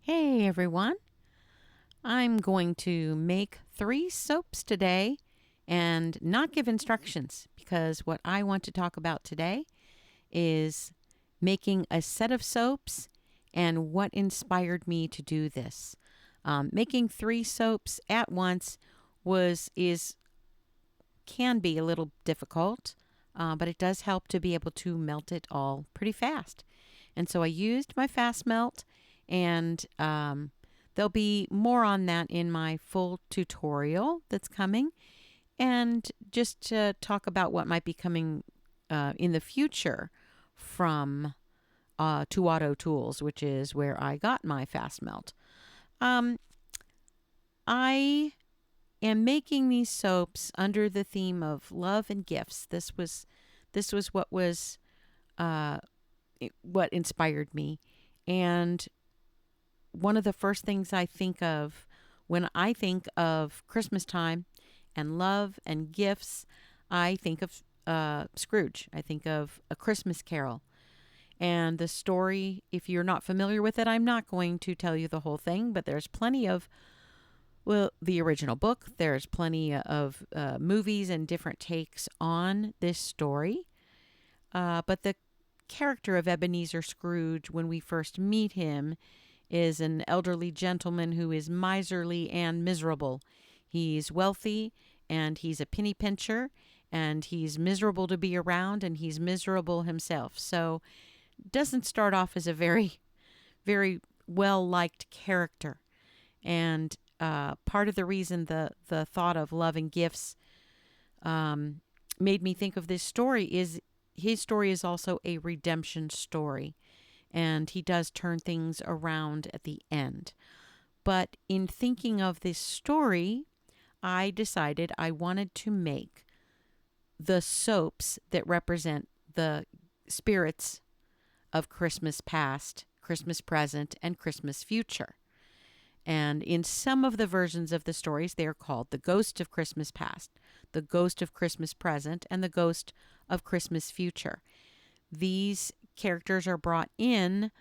Hey everyone, I'm going to make 3 soaps today and not give instructions because what I want to talk about today is making a set of soaps and what inspired me to do this. Making 3 soaps at once was is can be a little difficult, but it does help to be able to melt it all pretty fast. And so I used my fast melt, and there'll be more on that in my full tutorial that's coming. And just to talk about what might be coming in the future from Two Auto Tools, which is where I got my fast melt. Um, I am making these soaps under the theme of love and gifts. This was uh, what inspired me, and one of the first things I think of when I think of Christmas time and love and gifts, I think of Scrooge. I think of A Christmas Carol. And the story, if you're not familiar with it, I'm not going to tell you the whole thing, but there's plenty of, well, the original book, there's plenty of movies and different takes on this story. But the character of Ebenezer Scrooge, when we first meet him, is an elderly gentleman who is miserly and miserable. He's wealthy and he's a penny pincher and he's miserable to be around and he's miserable himself. So doesn't start off as a very well liked character. And part of the reason the thought of love and gifts made me think of this story is his story is also a redemption story, and he does turn things around at the end. But in thinking of this story, I decided I wanted to make the soaps that represent the spirits of Christmas past, Christmas present, and Christmas future. And in some of the versions of the stories, they are called the Ghost of Christmas Past, the Ghost of Christmas Present, and the Ghost of Christmas Future. These characters are brought in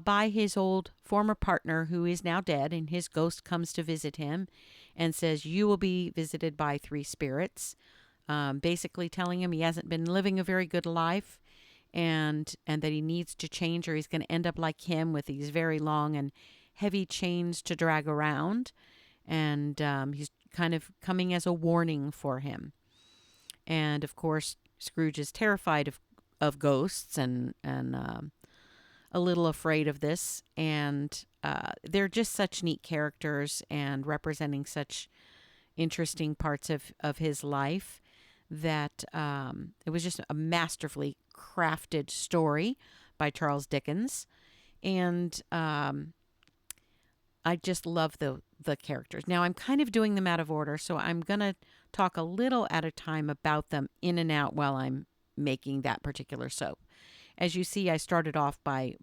by his old former partner who is now dead, and his ghost comes to visit him and says, "You will be visited by 3 spirits," basically telling him he hasn't been living a very good life, and that he needs to change or he's going to end up like him with these very long and heavy chains to drag around. And he's kind of coming as a warning for him. And of course, Scrooge is terrified of ghosts and a little afraid of this. And they're just such neat characters and representing such interesting parts of his life that it was just a masterfully crafted story by Charles Dickens. And I just love the characters. Now I'm kind of doing them out of order, so I'm going to talk a little at a time about them in and out while I'm making that particular soap. As you see, I started off by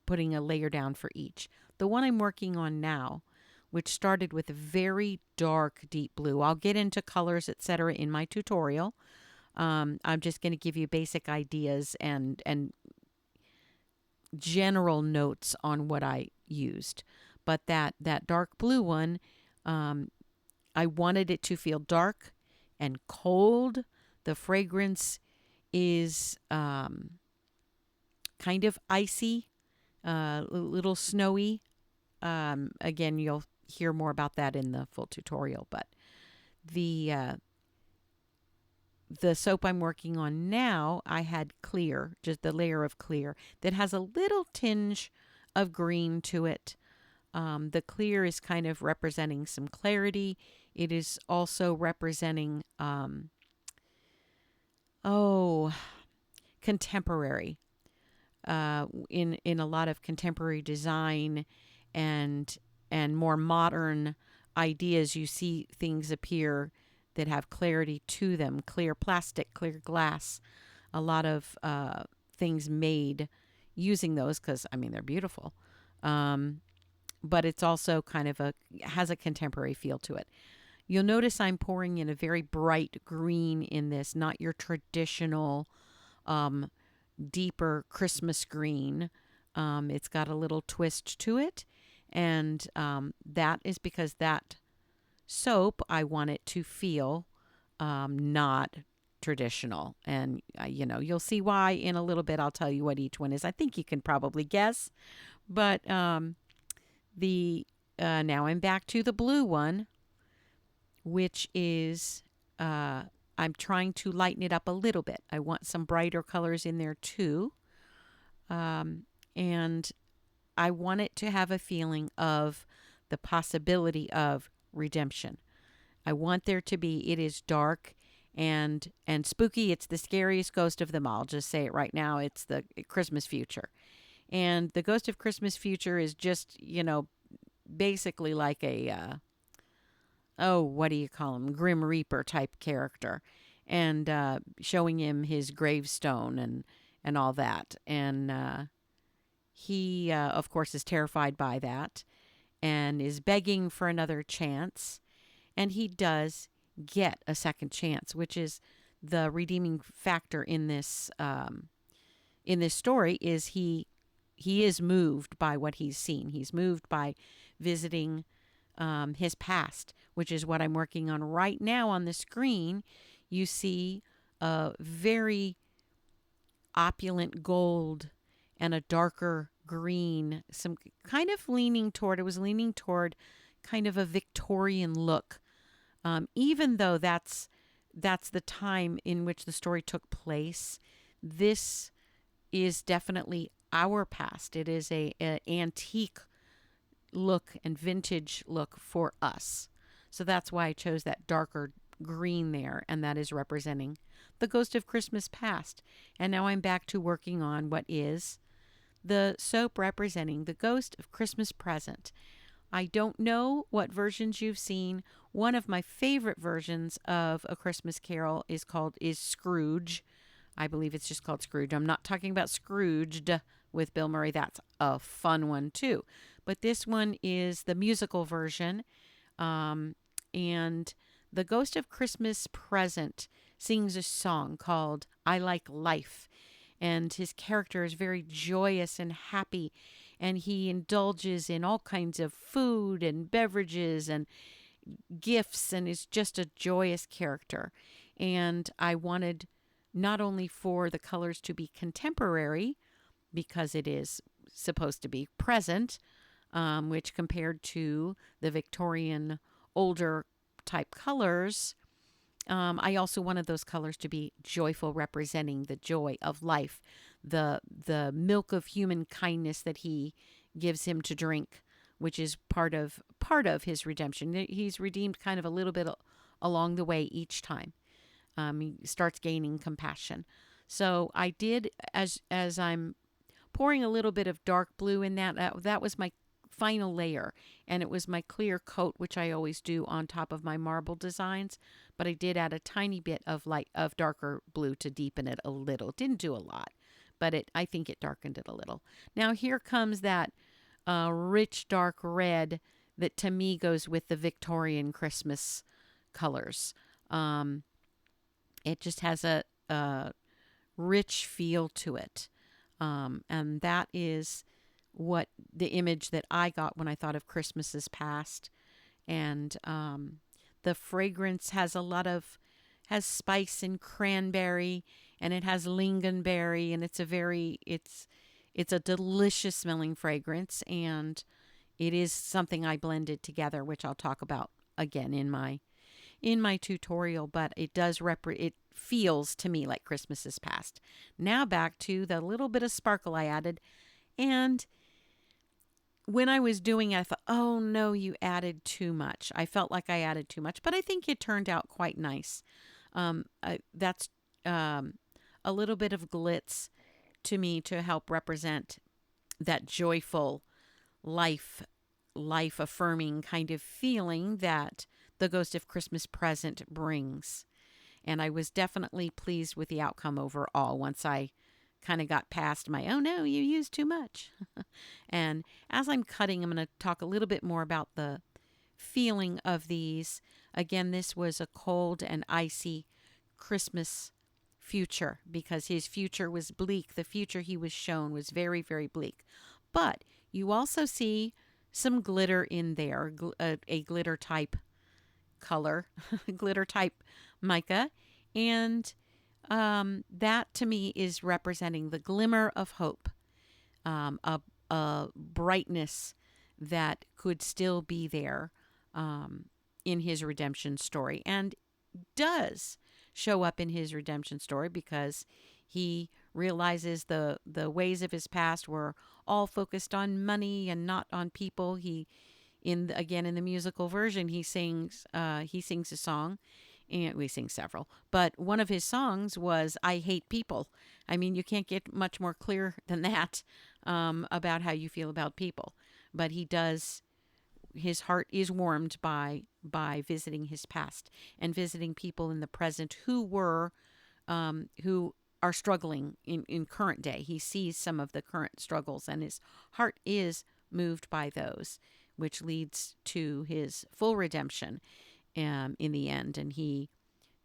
putting a layer down for each. The one I'm working on now, which started with a very dark deep blue. I'll get into colors, etc. in my tutorial. I'm just going to give you basic ideas and general notes on what I used. But that dark blue one, I wanted it to feel dark and cold. The fragrance is kind of icy, a little snowy. Again, you'll hear more about that in the full tutorial. But the soap I'm working on now, I had clear, just the layer of clear that has a little tinge of green to it. The clear is kind of representing some clarity. It is also representing, contemporary. In a lot of contemporary design and more modern ideas, you see things appear that have clarity to them. Clear plastic, clear glass. A lot of things made using those because, I mean, they're beautiful. But it's also kind of has a contemporary feel to it. You'll notice I'm pouring in a very bright green in this, not your traditional deeper Christmas green. It's got a little twist to it, And that is because that soap, I want it to feel not traditional. And, you'll see why in a little bit. I'll tell you what each one is. I think you can probably guess. But the now I'm back to the blue one, which is I'm trying to lighten it up a little bit. I want some brighter colors in there too. And I want it to have a feeling of the possibility of redemption. I want there to be, it is dark and spooky. It's the scariest ghost of them all. Just say it right now. It's the Christmas future. And the ghost of Christmas future is just, basically like a, what do you call him? Grim Reaper type character. And showing him his gravestone and all that. And he, of course, is terrified by that and is begging for another chance. And he does get a second chance, which is the redeeming factor in this story. Is he is moved by what he's seen. He's moved by visiting his past, which is what I'm working on right now on the screen. You see a very opulent gold and a darker green, some kind of leaning toward kind of a Victorian look. Even though that's the time in which the story took place, this is definitely our past. It is a antique look and vintage look for us. So that's why I chose that darker green there, and that is representing the ghost of Christmas past. And now I'm back to working on what is the soap representing the ghost of Christmas present. I don't know what versions you've seen. One of my favorite versions of A Christmas Carol is Scrooge. I believe it's just called Scrooge. I'm not talking about Scrooged with Bill Murray. That's a fun one too. But this one is the musical version. And the Ghost of Christmas Present sings a song called I Like Life. And his character is very joyous and happy. And he indulges in all kinds of food and beverages and gifts and is just a joyous character. And I wanted not only for the colors to be contemporary, because it is supposed to be present, which compared to the Victorian older type colors, I also wanted those colors to be joyful, representing the joy of life, the milk of human kindness that he gives him to drink, which is part of his redemption. He's redeemed kind of a little bit along the way each time. He starts gaining compassion. So I did, as I'm pouring a little bit of dark blue in that was my final layer, and it was my clear coat, which I always do on top of my marble designs, but I did add a tiny bit of darker blue to deepen it a little. Didn't do a lot, but I think it darkened it a little. Now here comes that rich dark red that to me goes with the Victorian Christmas colors. It just has a rich feel to it, and that is what the image that I got when I thought of Christmases past. And the fragrance has has spice and cranberry, and it has lingonberry, and it's a delicious smelling fragrance, and it is something I blended together, which I'll talk about again in my tutorial. But it does it feels to me like Christmas is past. Now back to the little bit of sparkle I added. And when I was doing it, I thought, oh no, you added too much. I felt like I added too much, but I think it turned out quite nice. That's a little bit of glitz to me to help represent that joyful, life affirming kind of feeling that the Ghost of Christmas Present brings. And I was definitely pleased with the outcome overall once I kind of got past my, oh no, you used too much. And as I'm cutting, I'm going to talk a little bit more about the feeling of these. Again, this was a cold and icy Christmas future because his future was bleak. The future he was shown was very, very bleak. But you also see some glitter in there, a glitter type color, glitter type mica. And that to me is representing the glimmer of hope, a brightness that could still be there in his redemption story, and does show up in his redemption story because he realizes the ways of his past were all focused on money and not on people. He again in the musical version he sings a song, and we sing several, but one of his songs was "I Hate People." I mean, you can't get much more clear than that about how you feel about people. But he does. His heart is warmed by visiting his past and visiting people in the present who are struggling in current day. He sees some of the current struggles, and his heart is moved by those, which leads to his full redemption in the end. And he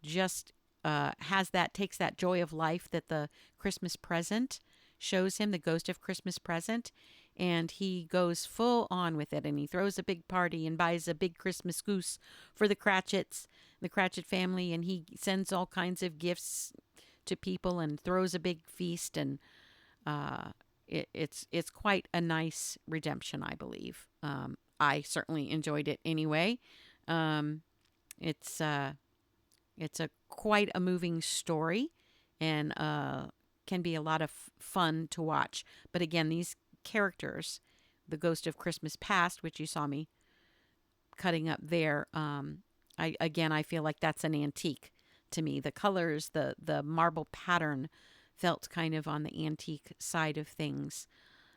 just takes that joy of life that the Christmas present shows him, the ghost of Christmas present, and he goes full on with it. And he throws a big party and buys a big Christmas goose for the Cratchit family, and he sends all kinds of gifts to people and throws a big feast. And it's quite a nice redemption, I believe. I certainly enjoyed it anyway. It's a quite a moving story, and can be a lot of fun to watch. But again, these characters, the Ghost of Christmas Past, which you saw me cutting up there, I feel like that's an antique to me. The colors, the marble pattern felt kind of on the antique side of things,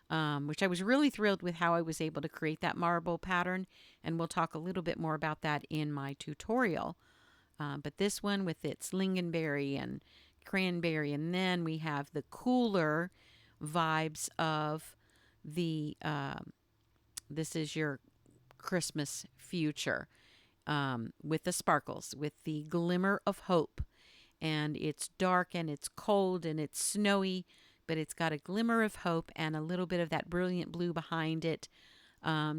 which I was really thrilled with how I was able to create that marble pattern. And we'll talk a little bit more about that in my tutorial. But this one with its lingonberry and cranberry, and then we have the cooler vibes of the this is your Christmas future, with the sparkles, with the glimmer of hope. And it's dark and it's cold and it's snowy, but it's got a glimmer of hope and a little bit of that brilliant blue behind it,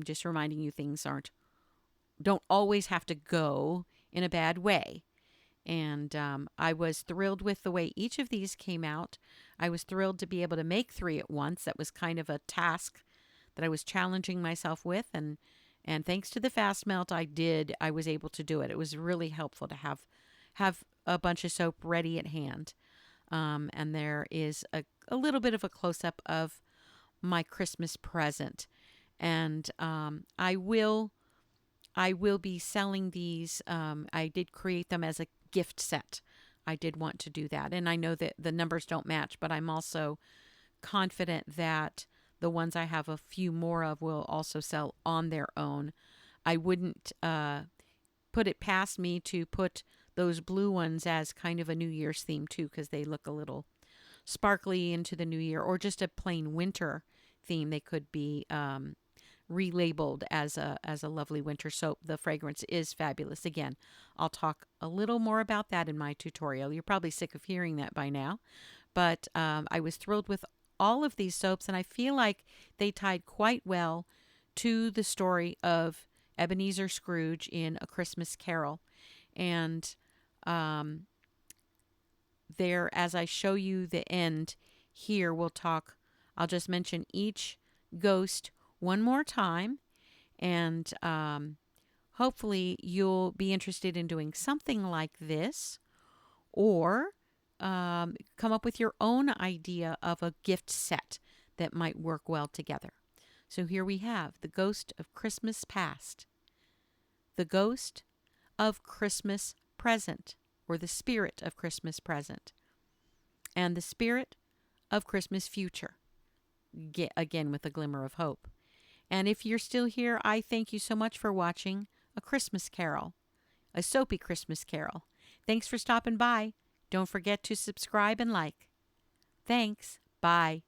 just reminding you things don't always have to go in a bad way. And I was thrilled with the way each of these came out. I was thrilled to be able to make 3 at once. That was kind of a task that I was challenging myself with, and thanks to the FASTMELT, I was able to do it. It was really helpful to have a bunch of soap ready at hand. And there is a little bit of a close-up of my Christmas present. And I will be selling these. I did create them as a gift set. I did want to do that. And I know that the numbers don't match, but I'm also confident that the ones I have a few more of will also sell on their own. I wouldn't put it past me to put those blue ones as kind of a New Year's theme too, because they look a little sparkly into the new year, or just a plain winter theme. They could be relabeled as a lovely winter soap. The fragrance is fabulous. Again, I'll talk a little more about that in my tutorial. You're probably sick of hearing that by now, but I was thrilled with all of these soaps, and I feel like they tied quite well to the story of Ebenezer Scrooge in A Christmas Carol. And there, as I show you the end here, I'll just mention each ghost one more time, and hopefully you'll be interested in doing something like this, or come up with your own idea of a gift set that might work well together. So here we have the Ghost of Christmas Past, the Ghost of Christmas Present, or the Spirit of Christmas Present, and the Spirit of Christmas Future, again with a glimmer of hope. And if you're still here, I thank you so much for watching A Christmas Carol, a soapy Christmas Carol. Thanks for stopping by. Don't forget to subscribe and like. Thanks. Bye.